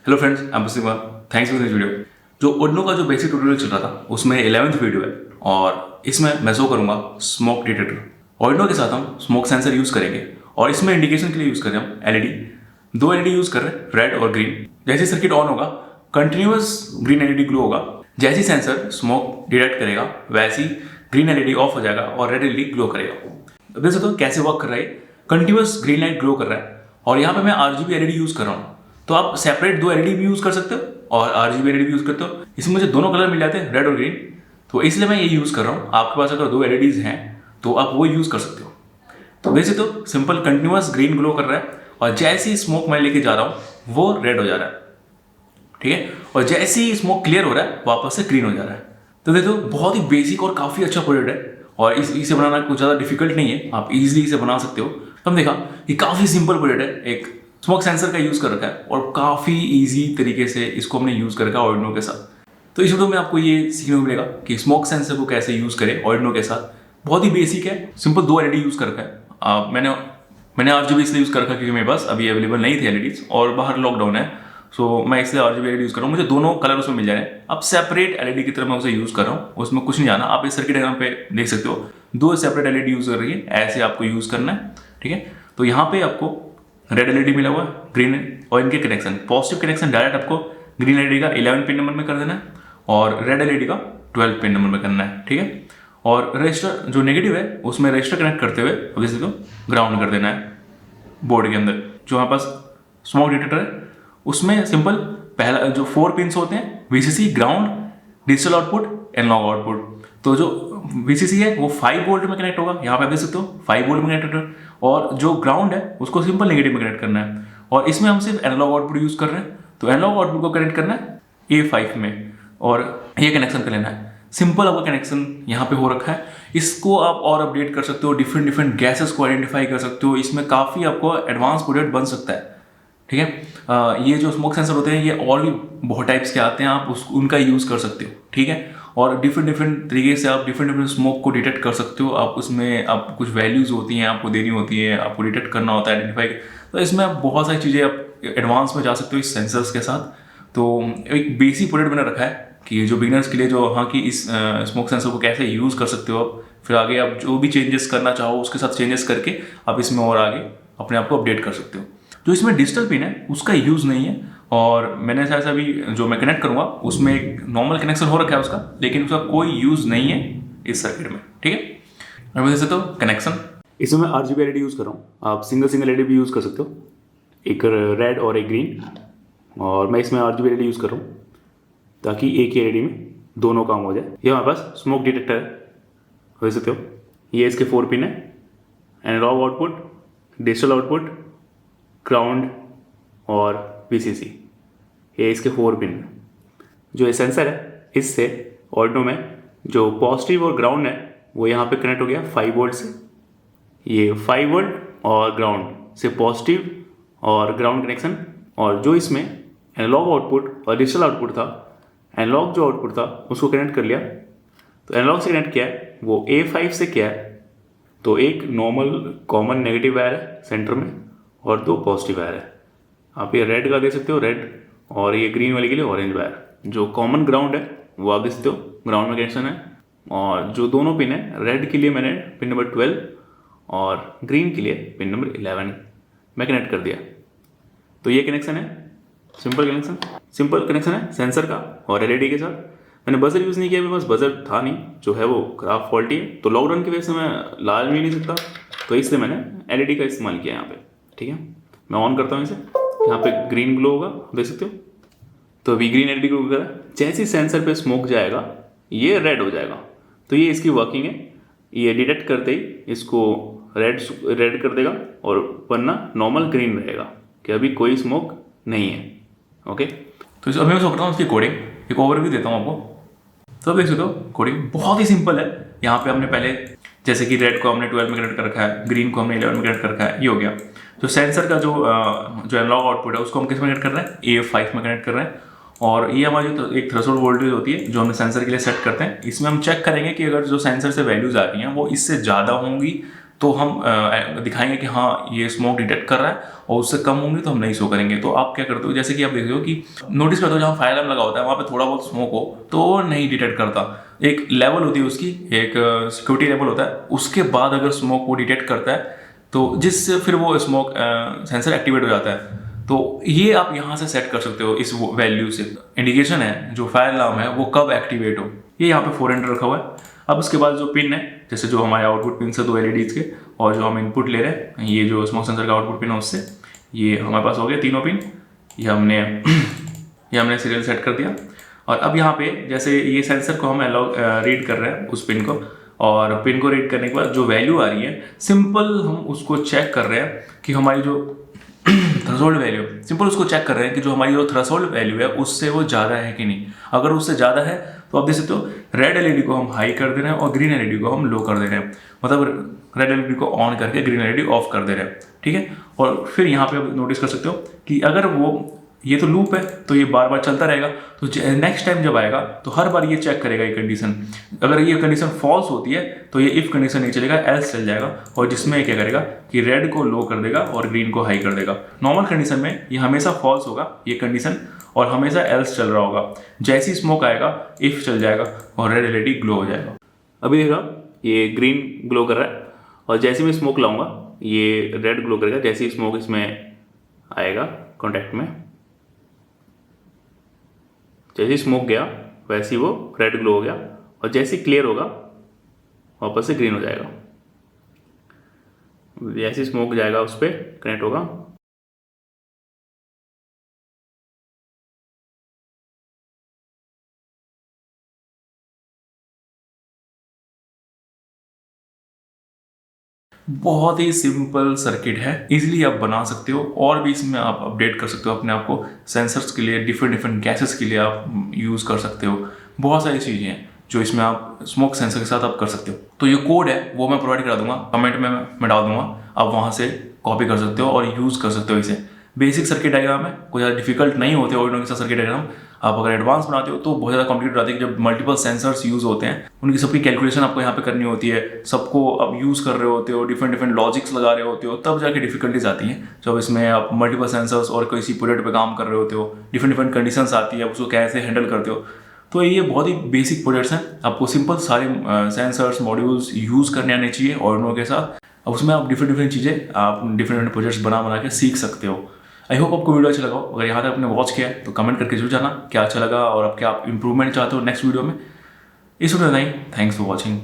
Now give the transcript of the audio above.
Hello friends, I am सिवा। Thanks for this video. जो Arduino का जो बेसिक ट्यूटोरियल चल रहा था उसमें 11th वीडियो है और इसमें मैं शो करूंगा स्मोक डिटेक्टर। आर्डिनो के साथ हम स्मोक सेंसर यूज़ करेंगे और इसमें इंडिकेशन के लिए यूज़ कर रहे हैं हम एलईडी। दो एलईडी यूज़ कर रहे हैं, रेड और ग्रीन। जैसे सर्किट ऑन होगा कंटिन्यूअस ग्रीन एलईडी ग्लो होगा। जैसे सेंसर स्मोक डिटेक्ट करेगा वैसे ही ग्रीन एलईडी ऑफ हो जाएगा और रेड एलईडी ग्लो करेगा। देख सकते हो कैसे वर्क कर रहा है। कंटिन्यूअस ग्रीन लाइट ग्लो कर रहा है और यहाँ पे मैं आरजीबी एलईडी यूज़ कर रहा हूँ। तो आप सेपरेट दो एलईडी भी यूज़ कर सकते हो और आरजीबी एलईडी भी यूज़ करते हो। इसमें मुझे दोनों कलर मिल जाते हैं, रेड और ग्रीन, तो इसलिए मैं ये यूज़ कर रहा हूँ। आपके पास अगर दो एलईडीज हैं तो आप वो यूज़ कर सकते हो। तो वैसे तो सिंपल कंटिन्यूअस ग्रीन ग्लो कर रहा है और जैसे ही स्मोक मैं लेके जा रहा हूँ वो रेड हो जा रहा है, ठीक है। और जैसे ही स्मोक क्लियर हो रहा है वापस से ग्रीन हो जा रहा है। तो देखो बहुत ही बेसिक और काफ़ी अच्छा प्रोडक्ट है और इसे बनाना कुछ ज़्यादा डिफिकल्ट नहीं है, आप इजीली इसे बना सकते हो। तो हम देखा ये काफ़ी सिंपल प्रोडक्ट है। एक स्मोक सेंसर का यूज़ कर रखा है और काफ़ी इजी तरीके से इसको हमने यूज़ कर रखा है आर्डिनो के साथ। तो इस वीडियो में आपको ये सीखने को मिलेगा कि स्मोक सेंसर को कैसे यूज़ करें आर्डिनो के साथ। बहुत ही बेसिक है, सिंपल दो एलईडी यूज़ कर रखा है। मैंने आरजीबी इसलिए यूज़ कर रखा है क्योंकि मेरे पास अभी अवेलेबल नहीं थी एलईडीज और बाहर लॉकडाउन है। सो मैं इसलिए आरजीबी एलईडी यूज़ कर रहा हूँ। मुझे दोनों कलर उसमें मिल जा रहे हैं। अब सेपरेट एलईडी की तरह मैं उसे यूज़ कर रहा हूँ, उसमें कुछ नहीं जाना। आप इस सर्किट डायग्राम पे देख सकते हो दो सेपरेट एलईडी यूज़ कर रही है, ऐसे आपको यूज़ करना है, ठीक है। तो यहाँ पे आपको रेड एलईडी मिला हुआ है, ग्रीन, और इनके कनेक्शन पॉजिटिव कनेक्शन डायरेक्ट आपको ग्रीन एलईडी का 11 पिन नंबर में कर देना है और रेड एलईडी का 12 पिन नंबर में करना है, ठीक है। और रजिस्टर जो नेगेटिव है उसमें रजिस्टर कनेक्ट करते हुए अब इसे तो ग्राउंड कर देना है बोर्ड के अंदर। जो हमारे पास स्मोक डिटेक्टर है उसमें सिंपल पहला जो 4 पिन्स होते हैं, VCC, ground, digital output, analog output. तो जो वीसीसी है वो 5 वोल्ट में कनेक्ट होगा, यहाँ पे आप देख सकते हो 5 वोल्ट में कनेक्ट है। और जो ग्राउंड है उसको सिंपल नेगेटिव में कनेक्ट करना है और इसमें हम सिर्फ एनालॉग आउटपुट यूज़ कर रहे हैं। तो एनालॉग आउटपुट को कनेक्ट करना है A5 में और ये कनेक्शन कर लेना है। सिंपल आपका कनेक्शन यहाँ पे हो रखा है। इसको आप और अपडेट कर सकते हो, डिफरेंट गैसेस को आइडेंटिफाई कर सकते हो। इसमें काफ़ी आपको एडवांस प्रोडक्ट बन सकता है, ठीक है। ये जो स्मोक सेंसर होते हैं ये और भी बहुत टाइप्स के आते हैं, आप उनका यूज़ कर सकते हो, ठीक है। और डिफरेंट तरीके से आप डिफरेंट स्मोक को डिटेक्ट कर सकते हो। आप उसमें आप कुछ वैल्यूज़ होती हैं आपको देनी होती है, आपको डिटेक्ट करना होता है, आइडेंटिफाई। तो इसमें आप बहुत सारी चीज़ें आप एडवांस में जा सकते हो इस सेंसर्स के साथ। तो एक बेसिक प्रोडक्ट बना रखा है कि जो बिगिनर्स के लिए जो हाँ कि इस स्मोक सेंसर को कैसे यूज़ कर सकते हो आप। फिर आगे आप जो भी चेंजेस करना चाहो उसके साथ चेंजेस करके आप इसमें और आगे अपने आप को अपडेट कर सकते हो। जो इसमें डिजिटल पिन है उसका यूज़ नहीं है और मैंने ऐसा अभी जो मैं कनेक्ट करूँगा उसमें एक नॉर्मल कनेक्शन हो रखा है उसका, लेकिन उसका कोई यूज़ नहीं है इस सर्किट में, ठीक है। अब जैसे तो कनेक्शन इसमें मैं आरजीबी एलईडी यूज़ कर रहा हूँ, आप सिंगल एलईडी भी यूज़ कर सकते हो, एक रेड और एक ग्रीन। और मैं इसमें आरजीबी एलईडी यूज़ कर रहा हूँ ताकि एक ही एलईडी में दोनों काम हो जाए। ये हमारे पास स्मोक डिटेक्टर है, देख सकते हो। ये इसके 4 पिन है, analog output, digital output, ground और वीसीसी, ये इसके 4 पिन। जो ये सेंसर है इससे आर्डिनो में जो पॉजिटिव और ग्राउंड है वो यहाँ पे कनेक्ट हो गया 5 वोल्ट से। ये 5 वोल्ट और ग्राउंड से पॉजिटिव और ग्राउंड कनेक्शन। और जो इसमें एनालॉग आउटपुट और डिजिटल आउटपुट था, एनालॉग जो आउटपुट था उसको कनेक्ट कर लिया। तो एनालॉग से कनेक्ट किया है वो A5 से किया है। तो एक नॉर्मल कॉमन नेगेटिव वायर है सेंटर में और 2 पॉजिटिव वायर है। आप ये रेड का देख सकते हो, रेड, और ये ग्रीन वाले के लिए ऑरेंज वायर। जो कॉमन ग्राउंड है वो आप देख सकते हो, ग्राउंड में कनेक्शन है। और जो दोनों पिन है, रेड के लिए मैंने पिन नंबर 12 और ग्रीन के लिए पिन नंबर 11 मैं कनेक्ट कर दिया। तो ये कनेक्शन है, सिंपल कनेक्शन है सेंसर का और एलईडी के साथ। मैंने बजर यूज़ नहीं किया, मेरे पास बजर था नहीं, जो है वो खराब फॉल्टी है। तो लॉकडाउन की वजह से मैं ला भी नहीं सकता, तो इसलिए मैंने एलईडी का इस्तेमाल किया यहाँ पे, ठीक है। मैं ऑन करता हूँ इसे, यहाँ पे ग्रीन ग्लो होगा, देख सकते हो। तो अभी ग्रीन एलईडी ग्लो कर रहा है। जैसे ही सेंसर पे स्मोक जाएगा ये रेड हो जाएगा। तो ये इसकी वर्किंग है। ये डिटेक्ट करते ही इसको रेड कर देगा और वरना नॉर्मल ग्रीन रहेगा कि अभी कोई स्मोक नहीं है, ओके। तो अभी मैं करता हूँ उसकी कोडिंग, एक ओवरव्यू देता हूँ आपको। तो देख सकते हो कोडिंग बहुत ही सिंपल है। यहाँ पे हमने पहले जैसे कि रेड को हमने 12 में कनेक्ट कर रखा है, ग्रीन को हमने 11 में कनेक्ट कर रखा है, ये हो गया। जो सेंसर का जो एनालॉग आउटपुट है उसको हम किस में कनेक्ट कर रहे हैं, A5 में कनेक्ट कर रहे हैं। और ये हमारी जो एक थ्रेशोल्ड वोल्टेज होती है जो हम सेंसर के लिए सेट करते हैं। इसमें हम चेक करेंगे कि अगर जो सेंसर से वैल्यूज आ रही हैं वो इससे ज़्यादा होंगी तो हम दिखाएंगे कि हाँ ये स्मोक डिटेक्ट कर रहा है, और उससे कम होंगे तो हम नहीं शो करेंगे। तो आप क्या करते हो, जैसे कि आप देखते हो कि नोटिस करते हो जहाँ फायर अलार्म लगा होता है वहाँ पे थोड़ा बहुत स्मोक हो तो वो नहीं डिटेक्ट करता। एक लेवल होती है उसकी, एक सिक्योरिटी लेवल होता है, उसके बाद अगर स्मोक वो डिटेक्ट करता है तो जिससे फिर वो स्मोक सेंसर एक्टिवेट हो जाता है। तो ये आप यहाँ से सेट कर सकते हो इस वैल्यू से। इंडिकेशन है जो फायर अलार्म है वो कब एक्टिवेट हो, ये यहाँ पे 400 रखा हुआ है। अब उसके बाद जो पिन है, जैसे जो हमारे आउटपुट पिन से 2 LEDs के, और जो हम इनपुट ले रहे हैं ये जो स्मोक सेंसर का आउटपुट पिन है उससे, ये हमारे पास हो गए तीनों पिन। ये हमने सीरियल सेट कर दिया। और अब यहाँ पे जैसे ये सेंसर को हम रीड कर रहे हैं उस पिन को, और पिन को रीड करने के बाद जो वैल्यू आ रही है, सिंपल हम उसको चेक कर रहे हैं कि हमारी जो थ्रेशोल्ड वैल्यू, सिंपल उसको चेक कर रहे हैं कि जो हमारी जो थ्रेशोल्ड वैल्यू है उससे वो ज़्यादा है कि नहीं। अगर उससे ज़्यादा है तो आप देख सकते हो रेड LED को हम हाई कर दे रहे हैं और ग्रीन LED को हम लो कर दे रहे हैं, मतलब रेड LED को ऑन करके ग्रीन LED ऑफ कर दे रहे हैं, ठीक है। और फिर यहाँ पे आप नोटिस कर सकते हो कि अगर वो, ये तो लूप है तो ये बार बार चलता रहेगा, तो नेक्स्ट टाइम जब आएगा तो हर बार ये चेक करेगा ये कंडीशन। अगर ये कंडीशन फॉल्स होती है तो ये इफ कंडीशन नहीं चलेगा, एल्स चल जाएगा, और जिसमें क्या करेगा कि रेड को लो कर देगा और ग्रीन को हाई कर देगा। नॉर्मल कंडीशन में ये हमेशा फॉल्स होगा ये कंडीशन, और हमेशा एल्स चल रहा होगा। जैसे ही स्मोक आएगा इफ चल जाएगा और रेड LED ग्लो हो जाएगा। अभी देखा ये ग्रीन ग्लो कर रहा है, और जैसे मैं स्मोक लाऊंगा ये रेड ग्लो करेगा। जैसे ही स्मोक इसमें आएगा कॉन्टैक्ट में, जैसे ही स्मोक गया वैसे ही वो रेड ग्लो हो गया, और जैसे ही क्लियर होगा वापस से ग्रीन हो जाएगा। जैसे ही स्मोक जाएगा उस पर कनेक्ट होगा, बहुत ही सिंपल सर्किट है, इजीली आप बना सकते हो। और भी इसमें आप अपडेट कर सकते हो अपने आप को, सेंसर्स के लिए, डिफरेंट गैसेस के लिए आप यूज़ कर सकते हो। बहुत सारी चीज़ें हैं जो इसमें आप स्मोक सेंसर के साथ आप कर सकते हो। तो ये कोड है वो मैं प्रोवाइड करा दूंगा, कमेंट में मैं डाल दूंगा, आप वहाँ से कॉपी कर सकते हो और यूज़ कर सकते हो इसे। बेसिक सर्किट डायग्राम है, कोई ज़्यादा डिफिकल्ट नहीं होते आर्डिनो के साथ सर्किट डायग्राम। आप अगर एडवांस बनाते हो तो बहुत ज़्यादा कॉम्प्लिकेटेड आती है, जब मल्टीपल सेंसर्स यूज़ होते हैं उनकी सबकी कैलकुलेशन आपको यहाँ पे करनी होती है, सबको आप यूज़ कर रहे होते हो, डिफरेंट लॉजिक्स लगा रहे होते हो, तब जाके डिफिकल्टीज आती हैं। जब इसमें आप मल्टीपल सेंसर्स और किसी प्रोजेक्ट पे काम कर रहे होते हो, डिफरेंट कंडीशंस आती है, उसको कैसे हैंडल करते हो। तो ये बहुत ही बेसिक प्रोजेक्ट्स हैं, आपको सिंपल सारे सेंसर्स मॉड्यूल्स यूज़ करने आने चाहिए आर्डिनो के साथ। अब उसमें आप डिफरेंट चीज़ें आप डिफरेंट प्रोजेक्ट्स बना के सीख सकते हो। आई होप आपको वीडियो अच्छा लगा हो। अगर यहाँ तक आपने वॉच किया है तो कमेंट करके जरूर जाना क्या अच्छा लगा और आप क्या इंप्रूवमेंट चाहते हो नेक्स्ट वीडियो में। इस वीडियो में नहीं, थैंक्स फॉर वॉचिंग।